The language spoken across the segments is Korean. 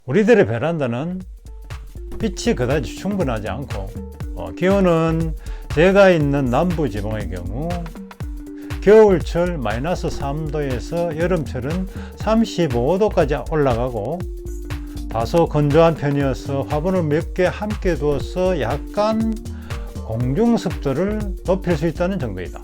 우리들의 베란다는 빛이 그다지 충분하지 않고 기온은 제가 있는 남부지방의 경우 겨울철 마이너스 3도에서 여름철은 35도까지 올라가고 다소 건조한 편이어서 화분을 몇 개 함께 두어서 약간 공중 습도를 높일 수 있다는 정도이다.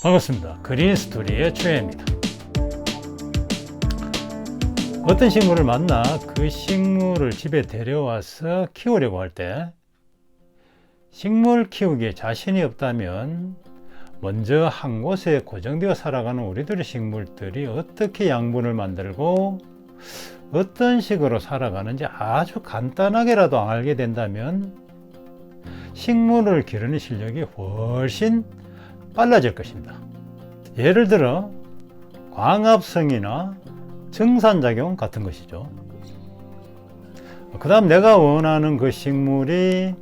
반갑습니다. 그린스토리의 최혜입니다. 어떤 식물을 만나 그 식물을 집에 데려와서 키우려고 할 때 식물 키우기에 자신이 없다면 먼저 한 곳에 고정되어 살아가는 우리들의 식물들이 어떻게 양분을 만들고 어떤 식으로 살아가는지 아주 간단하게라도 알게 된다면 식물을 기르는 실력이 훨씬 빨라질 것입니다. 예를 들어 광합성이나 증산작용 같은 것이죠. 그 다음 내가 원하는 그 식물이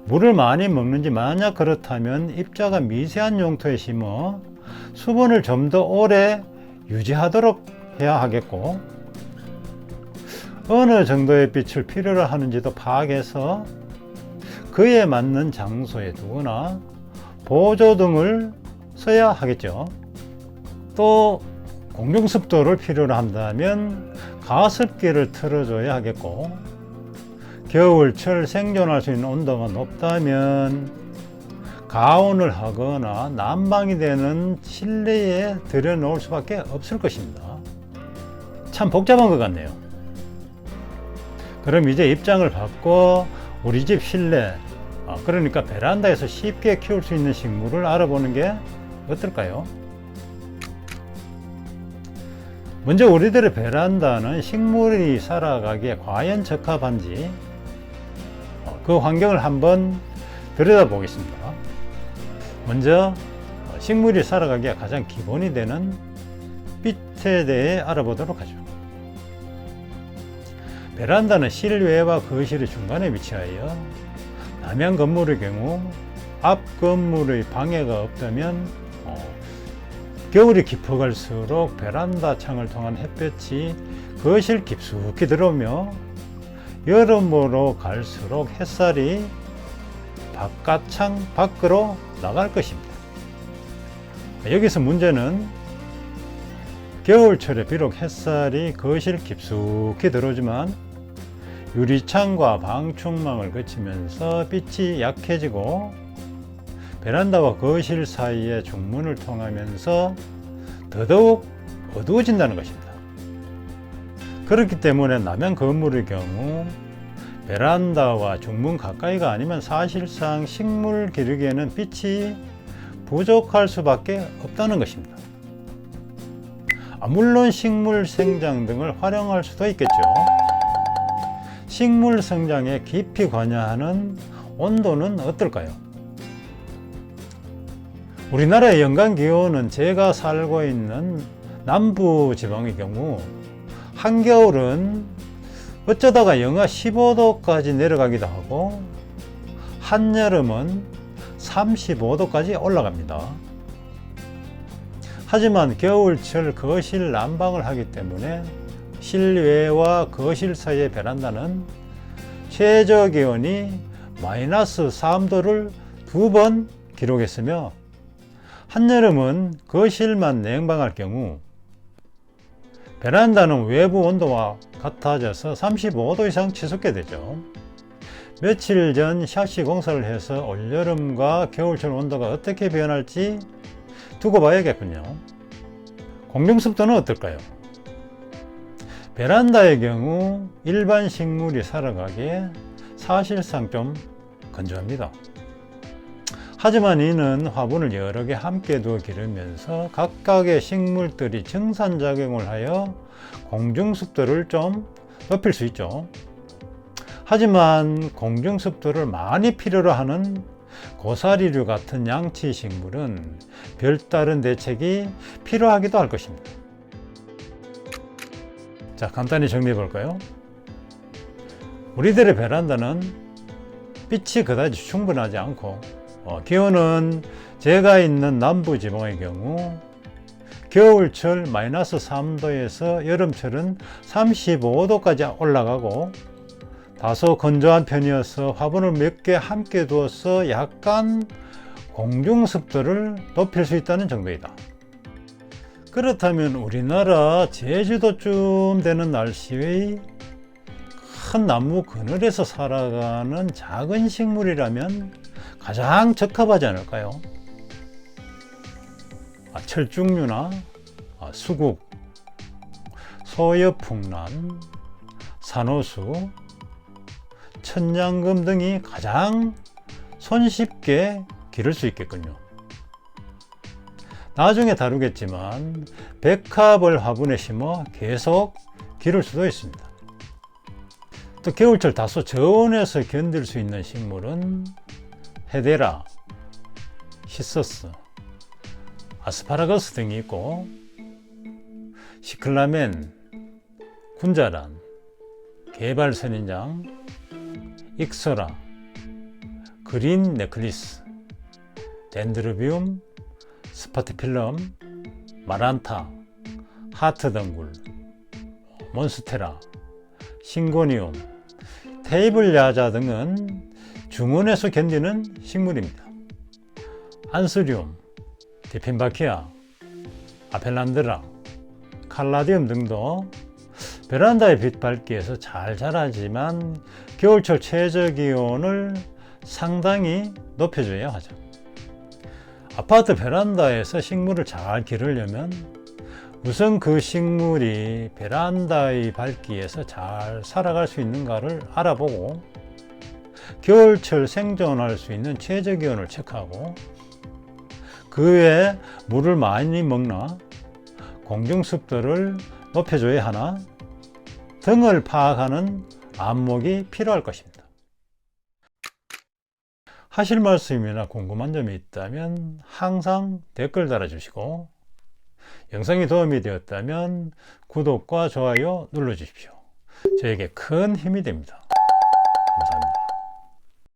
물을 많이 먹는지, 만약 그렇다면 입자가 미세한 용토에 심어 수분을 좀 더 오래 유지하도록 해야 하겠고, 어느 정도의 빛을 필요로 하는지도 파악해서 그에 맞는 장소에 두거나 보조등을 써야 하겠죠. 또 공중 습도를 필요로 한다면 가습기를 틀어줘야 하겠고, 겨울철 생존할 수 있는 온도가 높다면 가온을 하거나 난방이 되는 실내에 들여놓을 수밖에 없을 것입니다. 참 복잡한 것 같네요. 그럼 이제 입장을 바꿔 우리 집 실내, 그러니까 베란다에서 쉽게 키울 수 있는 식물을 알아보는 게 어떨까요? 먼저 우리들의 베란다는 식물이 살아가기에 과연 적합한지 그 환경을 한번 들여다보겠습니다. 먼저 식물이 살아가기에 가장 기본이 되는 빛에 대해 알아보도록 하죠. 베란다는 실외와 거실의 중간에 위치하여 남양 건물의 경우 앞 건물의 방해가 없다면 겨울이 깊어갈수록 베란다 창을 통한 햇볕이 거실 깊숙이 들어오며 여름으로 갈수록 햇살이 바깥창 밖으로 나갈 것입니다. 여기서 문제는 겨울철에 비록 햇살이 거실 깊숙이 들어오지만 유리창과 방충망을 거치면서 빛이 약해지고 베란다와 거실 사이의 중문을 통하면서 더더욱 어두워진다는 것입니다. 그렇기 때문에 남양 건물의 경우 베란다와 중문 가까이가 아니면 사실상 식물 기르기에는 빛이 부족할 수밖에 없다는 것입니다. 물론 식물 생장 등을 활용할 수도 있겠죠. 식물 성장에 깊이 관여하는 온도는 어떨까요? 우리나라의 연간 기온은 제가 살고 있는 남부 지방의 경우 한겨울은 어쩌다가 영하 15도까지 내려가기도 하고 한여름은 35도까지 올라갑니다. 하지만 겨울철 거실 난방을 하기 때문에 실외와 거실 사이의 베란다는 최저 기온이 마이너스 3도를 2번 기록했으며 한여름은 거실만 냉방할 경우 베란다는 외부 온도와 같아져서 35도 이상 치솟게 되죠. 며칠 전 샤시 공사를 해서 올여름과 겨울철 온도가 어떻게 변할지 두고 봐야겠군요. 공중 습도는 어떨까요? 베란다의 경우 일반 식물이 살아가기에 사실상 좀 건조합니다. 하지만 이는 화분을 여러 개 함께 두어 기르면서 각각의 식물들이 증산작용을 하여 공중습도를 좀 높일 수 있죠. 하지만 공중습도를 많이 필요로 하는 고사리류 같은 양치 식물은 별다른 대책이 필요하기도 할 것입니다. 자, 간단히 정리해 볼까요? 우리들의 베란다는 빛이 그다지 충분하지 않고 기온은 제가 있는 남부지방의 경우 겨울철 마이너스 3도에서 여름철은 35도까지 올라가고 다소 건조한 편이어서 화분을 몇 개 함께 두어서 약간 공중 습도를 높일 수 있다는 정도이다. 그렇다면 우리나라 제주도쯤 되는 날씨의 큰 나무 그늘에서 살아가는 작은 식물이라면 가장 적합하지 않을까요? 철쭉류나 수국, 소엽풍란, 산호수, 천냥금 등이 가장 손쉽게 기를 수 있겠군요. 나중에 다루겠지만 백합을 화분에 심어 계속 기를 수도 있습니다. 또 겨울철 다소 저온에서 견딜 수 있는 식물은 헤데라, 히서스, 아스파라거스 등이 있고 시클라멘, 군자란, 개발선인장, 익소라, 그린 네클리스, 덴드로비움, 스파티필럼, 마란타, 하트덩굴, 몬스테라, 싱고니움, 테이블 야자 등은 중온에서 견디는 식물입니다. 안스리움, 디핀바키아, 아펠란드라, 칼라디움 등도 베란다의 빛 밝기에서 잘 자라지만 겨울철 최저 기온을 상당히 높여줘야 하죠. 아파트 베란다에서 식물을 잘 기르려면 우선 그 식물이 베란다의 밝기에서 잘 살아갈 수 있는가를 알아보고 겨울철 생존할 수 있는 최저 기온을 체크하고 그 외에 물을 많이 먹나, 공중 습도를 높여줘야 하나 등을 파악하는 안목이 필요할 것입니다. 하실 말씀이나 궁금한 점이 있다면 항상 댓글 달아주시고 영상이 도움이 되었다면 구독과 좋아요 눌러주십시오. 저에게 큰 힘이 됩니다. 감사합니다.